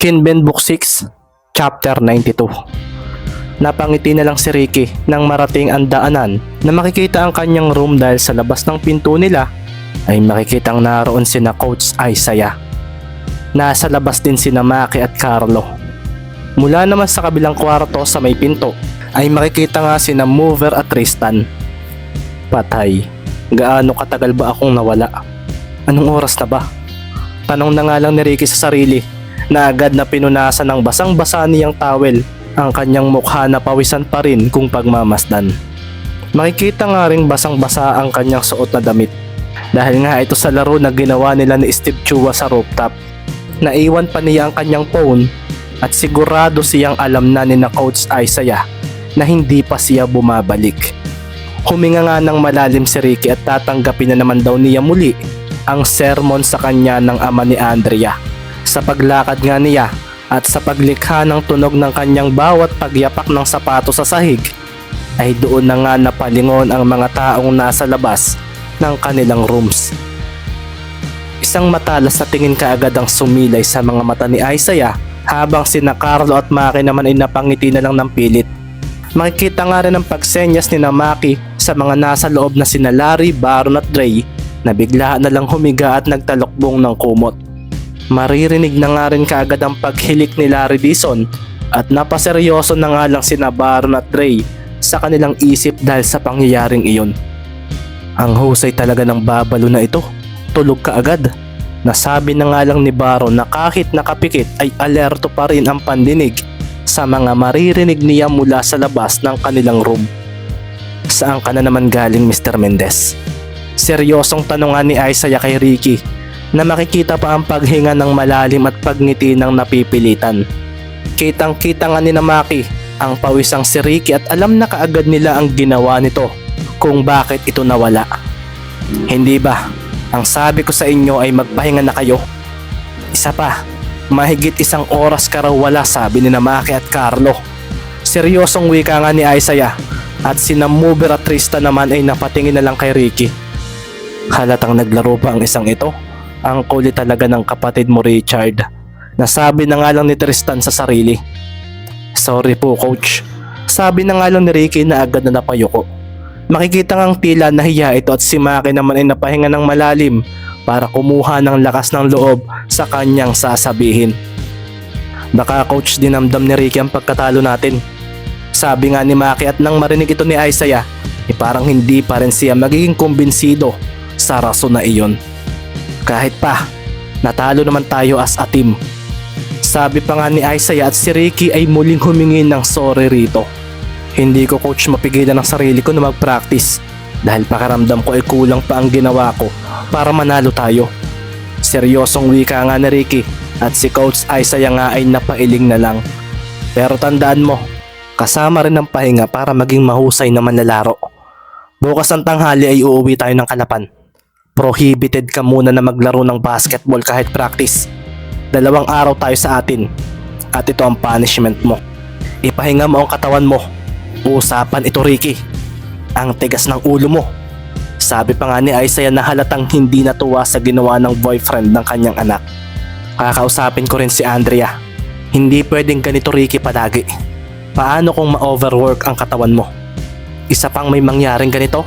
Kinben Book 6, Chapter 92. Napangiti na lang si Ricky nang marating ang daanan na makikita ang kanyang room dahil sa labas ng pinto nila ay makikitang naroon sina Coach Isaiah. Nasa labas din sina Maki at Carlo. Mula naman sa kabilang kwarto sa may pinto ay makikita nga sina Mover at Tristan. Patay, gaano katagal ba akong nawala? Anong oras na ba? Tanong na nga lang ni Ricky sa sarili na agad na pinunasan ng basang-basa niyang towel ang kanyang mukha na pawisan pa rin kung pagmamasdan. Makikita nga ring basang-basa ang kanyang suot na damit dahil nga ito sa laro na ginawa nila ni Steve Chua sa rooftop. Naiwan pa niya ang kanyang phone at sigurado siyang alam na ni na Coach Isaiah na hindi pa siya bumabalik. Huminga nga ng malalim si Ricky at tatanggapin na naman daw niya muli ang sermon sa kanya ng ama ni Andrea. Sa paglakad nga niya at sa paglikha ng tunog ng kanyang bawat pagyapak ng sapato sa sahig ay doon na nga napalingon ang mga taong nasa labas ng kanilang rooms. Isang matalas na tingin kaagad ang sumilay sa mga mata ni Isaiah habang sina Carlo at Maki naman ay napangiti na lang ng pilit. Makikita nga rin ang pagsenyas ni na Maki sa mga nasa loob na sina Larry, Baron at Dre na bigla na lang humiga at nagtalokbong ng kumot. Maririnig na nga rin kaagad ang paghilik ni Larry Dizon at napaseryoso na nga lang sina Baron at Dre sa kanilang isip dahil sa pangyayaring iyon. Ang husay talaga ng babalo na ito, tulog ka agad. Nasabi na nga lang ni Baron na kahit nakapikit ay alerto pa rin ang pandinig sa mga maririnig niya mula sa labas ng kanilang room. Saan ka na naman galing, Mr. Mendez? Seryosong tanongan ni Isaiah kay Ricky na makikita pa ang paghinga ng malalim at pagngiti ng napipilitan. Kitang-kita nga ni na Maki ang pawisang si Ricky at alam na kaagad nila ang ginawa nito kung bakit ito nawala. Hindi ba? Ang sabi ko sa inyo ay magpahinga na kayo. Isa pa, mahigit isang oras ka raw wala, sabi ni na Maki at Carlo. Seryosong wika nga ni Isaiah at sina Mover at Tristan naman ay napatingin na lang kay Ricky. Halatang naglaro pa ang isang ito. Ang kulit talaga ng kapatid mo, Richard. Nasabi na nga lang ni Tristan sa sarili. Sorry po, coach. Sabi na nga lang ni Ricky na agad na napayuko. Makikita ngang tila nahiya ito at si Maki naman ay napahinga ng malalim para kumuha ng lakas ng loob sa kanyang sasabihin. Baka coach dinamdam ni Ricky ang pagkatalo natin. Sabi nga ni Maki at nang marinig ito ni Isaiah, parang hindi pa rin siya magiging kumbinsido sa rason na iyon. Kahit pa, natalo naman tayo as a team. Sabi pa nga ni Isaiah at si Ricky ay muling humingi ng sorry rito. Hindi ko coach mapigilan ang sarili ko na mag-practice dahil pakiramdam ko ay kulang pa ang ginawa ko para manalo tayo. Seryosong wika nga ni Ricky at si Coach Isaiah nga ay napailing na lang. Pero tandaan mo, kasama rin ang pahinga para maging mahusay na manlalaro. Bukas ng tanghali ay uuwi tayo ng Kalapan. Prohibited ka muna na maglaro ng basketball kahit practice. 2 araw tayo sa atin at ito ang punishment mo. Ipahinga mo ang katawan mo. Usapan ito, Ricky. Ang tigas ng ulo mo. Sabi pa nga ni Isaiah na halatang hindi natuwa sa ginawa ng boyfriend ng kanyang anak. Kakausapin ko rin si Andrea. Hindi pwedeng ganito, Ricky, palagi. Paano kung ma-overwork ang katawan mo? Isa pang may mangyaring ganito?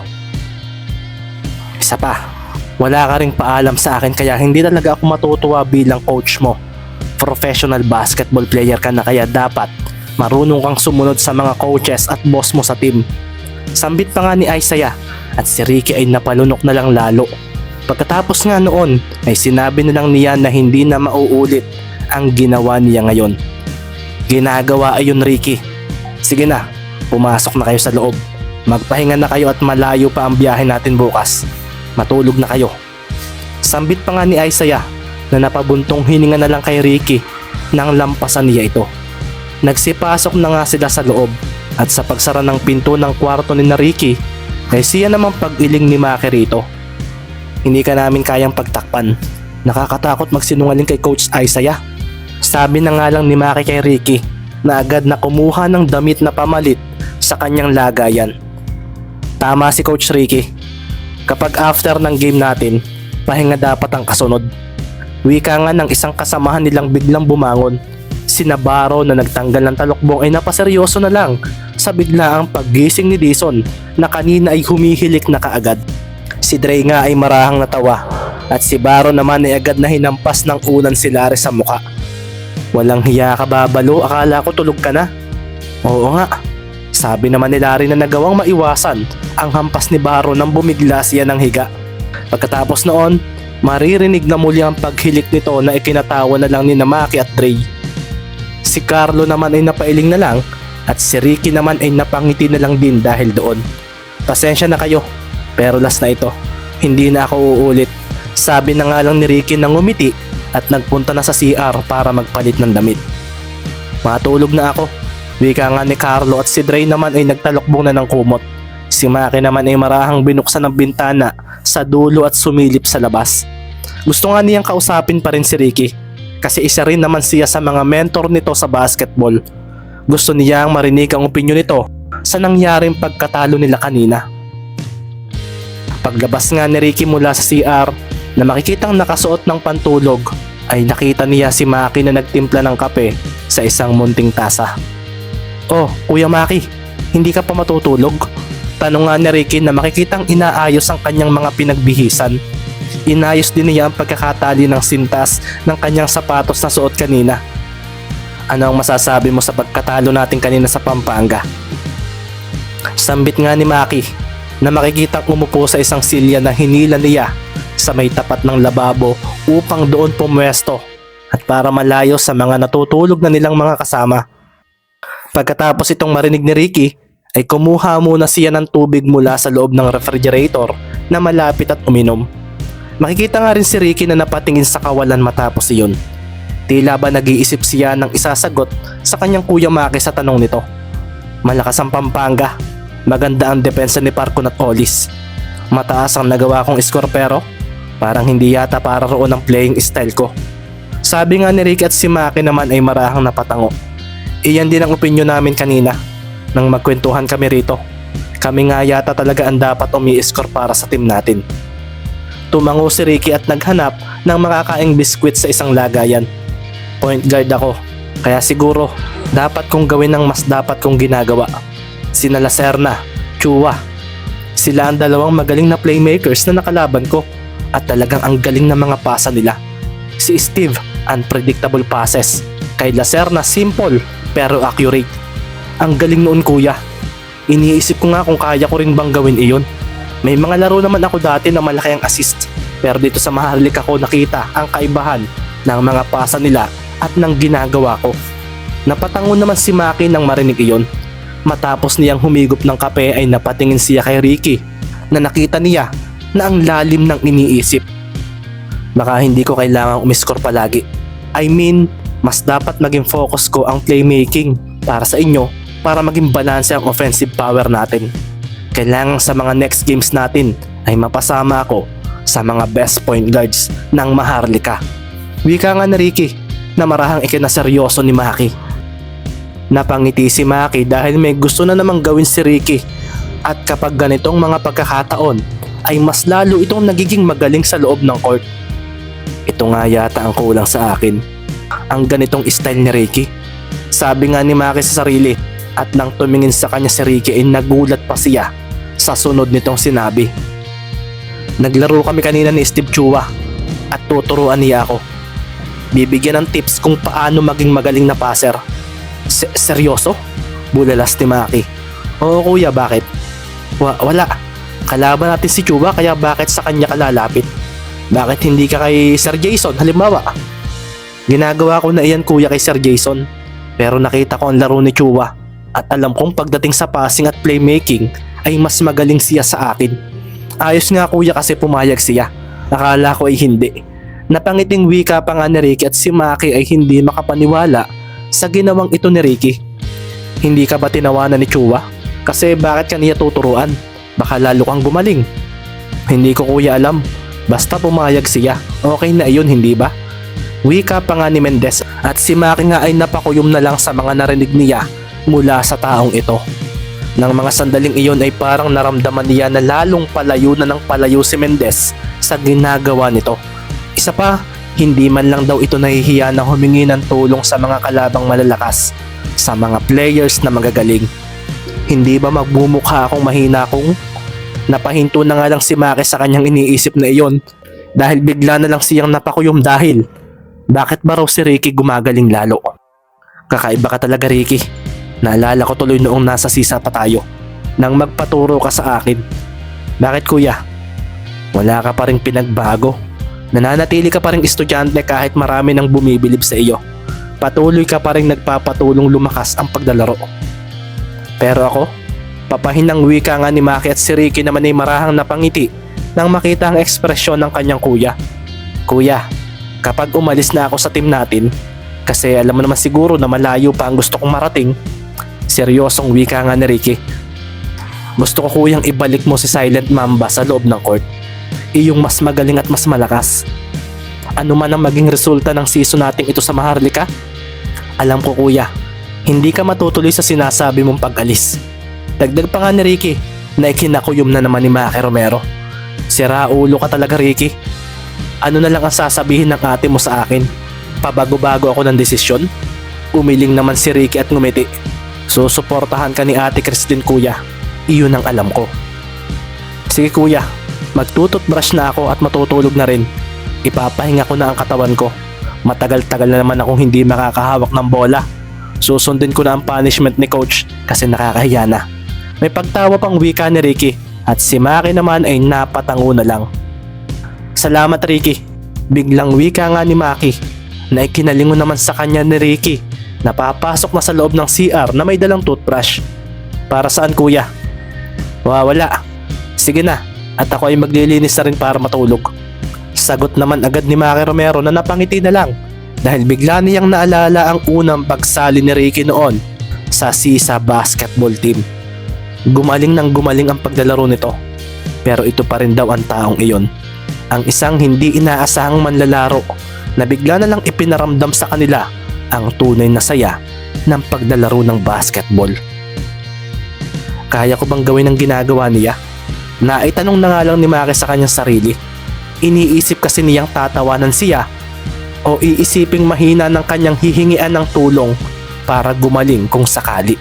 Isa pa. Wala ka ring paalam sa akin kaya hindi talaga ako matutuwa bilang coach mo. Professional basketball player ka na kaya dapat marunong kang sumunod sa mga coaches at boss mo sa team. Sambit pa nga ni Isaiah at si Ricky ay napalunok na lang lalo. Pagkatapos nga noon ay sinabi na lang niya na hindi na mauulit ang ginawa niya ngayon. Ginagawa ayon, Ricky. Sige na, pumasok na kayo sa loob. Magpahinga na kayo at malayo pa ang biyahe natin bukas. Matulog na kayo. Sambit pa nga ni Isaiah na napabuntong hininga na lang kay Ricky nang lampasan niya ito. Nagsipasok na nga sila sa loob at sa pagsara ng pinto ng kwarto ni na Ricky ay siya namang pag-iling ni Maki rito. Hindi ka namin kayang pagtakpan. Nakakatakot magsinungaling kay Coach Isaiah. Sabi na nga lang ni Maki kay Ricky na agad na kumuha ng damit na pamalit sa kanyang lagayan. Tama si Coach Ricky. Kapag after ng game natin, pahinga dapat ang kasunod. Wika nga ng isang kasamahan nilang biglang bumangon Si Navarro na nagtanggal ng talukbong ay napaseryoso na lang sa biglaang paggising ni Dizon na kanina ay humihilik na kaagad. Si Dre nga ay marahang natawa at si Barro naman ay agad na hinampas ng ulan si Larry sa muka. Walang hiya ka babalo, akala ko tulog ka na. Oo nga, sabi naman ni Larry na nagawang maiwasan ang hampas ni Barro nang bumigla siya ng higa. Pagkatapos noon, maririnig na muli ang paghilik nito na ikinatawa na lang ni Maki at Dre. Si Carlo naman ay napailing na lang at si Ricky naman ay napangiti na lang din dahil doon. Pasensya na kayo, pero last na ito. Hindi na ako uulit. Sabi na nga lang ni Ricky nang ngumiti at nagpunta na sa CR para magpalit ng damit. Matulog na ako. Wika nga ni Carlo at si Dre naman ay nagtalokbong na ng kumot. Si Maki naman ay marahang binuksan ng bintana sa dulo at sumilip sa labas. Gusto nga niyang kausapin pa rin si Ricky kasi isa rin naman siya sa mga mentor nito sa basketball. Gusto niyang marinig ang opinyon nito sa nangyaring pagkatalo nila kanina. Paglabas nga ni Ricky mula sa CR na makikitang nakasuot ng pantulog ay nakita niya si Maki na nagtimpla ng kape sa isang munting tasa. Oh, Kuya Maki, hindi ka pa matutulog? Tanong nga ni Ricky na makikitang inaayos ang kanyang mga pinagbihisan. Inayos din niya ang pagkakatali ng sintas ng kanyang sapatos na suot kanina. Ano ang masasabi mo sa pagkatalo natin kanina sa Pampanga? Sambit nga ni Maki na makikitang umupo sa isang silya na hinila niya sa may tapat ng lababo upang doon pumwesto at para malayo sa mga natutulog na nilang mga kasama. Pagkatapos itong marinig ni Ricky ay kumuha muna siya ng tubig mula sa loob ng refrigerator na malapit at uminom. Makikita nga rin si Ricky na napatingin sa kawalan matapos iyon. Tila ba nag-iisip siya ng isasagot sa kanyang Kuya Maki sa tanong nito. Malakas ang Pampanga. Maganda ang depensa ni Parcon at Olis. Mataas ang nagawa kong score pero parang hindi yata para roon ang playing style ko. Sabi nga ni Ricky at si Maki naman ay marahang napatango. Iyan din ang opinyon namin kanina nang magkwentuhan kami rito. Kami nga yata talaga ang dapat umi-score para sa team natin. Tumango si Ricky at naghanap ng makakaing biskwit sa isang lagayan. Point guard ako, kaya siguro dapat kong gawin ang mas dapat kong ginagawa. Sina Lacerna, Chua, sila ang dalawang magaling na playmakers na nakalaban ko at talagang ang galing ng mga pasa nila. Si Steve, unpredictable passes. Kay Lacerna, simple pero accurate. Ang galing noon kuya. Iniisip ko nga kung kaya ko rin bang gawin iyon. May mga laro naman ako dati na malaki ang assist pero dito sa Maharlika ko nakita ang kaibahan ng mga pasa nila at ng ginagawa ko. Napatango naman si Maki nang marinig iyon. Matapos niyang humigop ng kape ay napatingin siya kay Ricky na nakita niya na ang lalim ng iniisip. Baka hindi ko kailangang umiscore palagi. I mean, mas dapat maging focus ko ang playmaking para sa inyo para maging balanse ang offensive power natin. Kailangan sa mga next games natin ay mapasama ako sa mga best point guards ng Maharlika. Wika nga na Ricky na marahang ikinaseryoso ni Maki. Napangiti si Maki dahil may gusto na namang gawin si Ricky at kapag ganitong mga pagkakataon ay mas lalo itong nagiging magaling sa loob ng court. Ito nga yata ang kulang sa akin, ang ganitong style ni Ricky. Sabi nga ni Maki sa sarili at nang tumingin sa kanya si Ricky ay nagulat pa siya sa sunod nitong sinabi. Naglaro kami kanina ni Steve Chua at tuturuan niya ako. Bibigyan ng tips kung paano maging magaling na passer. Seryoso? Bulalas ni Maki. Oo kuya, bakit? Wala. Kalaban natin si Chua kaya bakit sa kanya ka lalapit? Bakit hindi ka kay Sir Jason halimbawa? Ginagawa ko na iyan kuya kay Sir Jason. Pero nakita ko ang laro ni Chua at alam kong pagdating sa passing at playmaking ay mas magaling siya sa akin. Ayos nga kuya kasi pumayag siya. Akala ko ay hindi. Napangiting wika pa nga ni Ricky at si Maki ay hindi makapaniwala sa ginawang ito ni Ricky. Hindi ka ba tinawanan ni Chua? Kasi bakit kaniya tuturuan? Baka lalo kang gumaling. Hindi ko kuya alam. Basta pumayag siya. Okay na iyon, hindi ba? Wika pa nga ni Mendez at si Maki nga ay napakuyom na lang sa mga narinig niya mula sa taong ito. Nang mga sandaling iyon ay parang naramdaman niya na lalong palayo na ng palayo si Mendez sa ginagawa nito. Isa pa, Hindi man lang daw ito nahihiya na humingi ng tulong sa mga kalabang malalakas, sa mga players na magagaling. Hindi ba magbumukha akong mahina kung napahinto na nga lang si Maki sa kanyang iniisip na iyon dahil bigla na lang siyang napakuyom dahil bakit ba raw si Ricky gumagaling lalo? Kakaiba ka talaga, Ricky. Naalala ko tuloy noong nasa sisa pa tayo nang magpaturo ka sa akin. Bakit kuya? Wala ka pa rin pinagbago. Nananatili ka pa rin estudyante kahit marami nang bumibilib sa iyo. Patuloy ka pa rin nagpapatulong lumakas ang paglalaro. Pero ako, papahinang wika nga ni Maki at si Ricky naman ay marahang napangiti nang makita ang ekspresyon ng kanyang kuya. Kuya, kapag umalis na ako sa team natin, kasi alam mo naman siguro na malayo pa ang gusto kong marating, seryosong wika nga ni Ricky. Gusto ko kuyang ibalik mo si Silent Mamba sa loob ng court. Iyong mas magaling at mas malakas. Ano man ang maging resulta ng season nating ito sa Maharlika, alam ko kuya, hindi ka matutuloy sa sinasabi mong pag-alis. Dagdag pa nga ni Ricky na ikinakuyom na naman ni Maki Romero. Sira ulo ka talaga, Ricky. Ano na lang ang sasabihin ng ate mo sa akin? Pabago-bago ako ng desisyon? Umiling naman si Ricky at ngumiti. Susuportahan ka ni ate Christine kuya. Iyon ang alam ko. Sige kuya, magtututbrush na ako at matutulog na rin. Ipapahinga ko na ang katawan ko. Matagal-tagal na naman akong hindi makakahawak ng bola. Susundin ko na ang punishment ni coach kasi nakakahiya na. May pagtawa pang wika ni Ricky at si Maki naman ay napatango na lang. Salamat Ricky. Biglang wika nga ni Maki na ikinalingon naman sa kanya ni Ricky na papasok na sa loob ng CR na may dalang toothbrush. Para saan kuya? Wala. Sige na, at ako ay maglilinis na rin para matulog. Sagot naman agad ni Maki Romero na napangiti na lang dahil bigla niyang naalala ang unang pagsali ni Ricky noon sa Sisa basketball team. Gumaling ang paglalaro nito, pero ito pa rin daw ang taong iyon. Ang isang hindi inaasahang manlalaro na bigla na lang ipinaramdam sa kanila ang tunay na saya ng paglalaro ng basketball. Kaya ko bang gawin ang ginagawa niya? Naitanong na nga lang ni Maki sa kanyang sarili. Iniisip kasi niyang tatawanan siya o iisiping mahina ng kanyang hihingian ng tulong para gumaling kung sakali.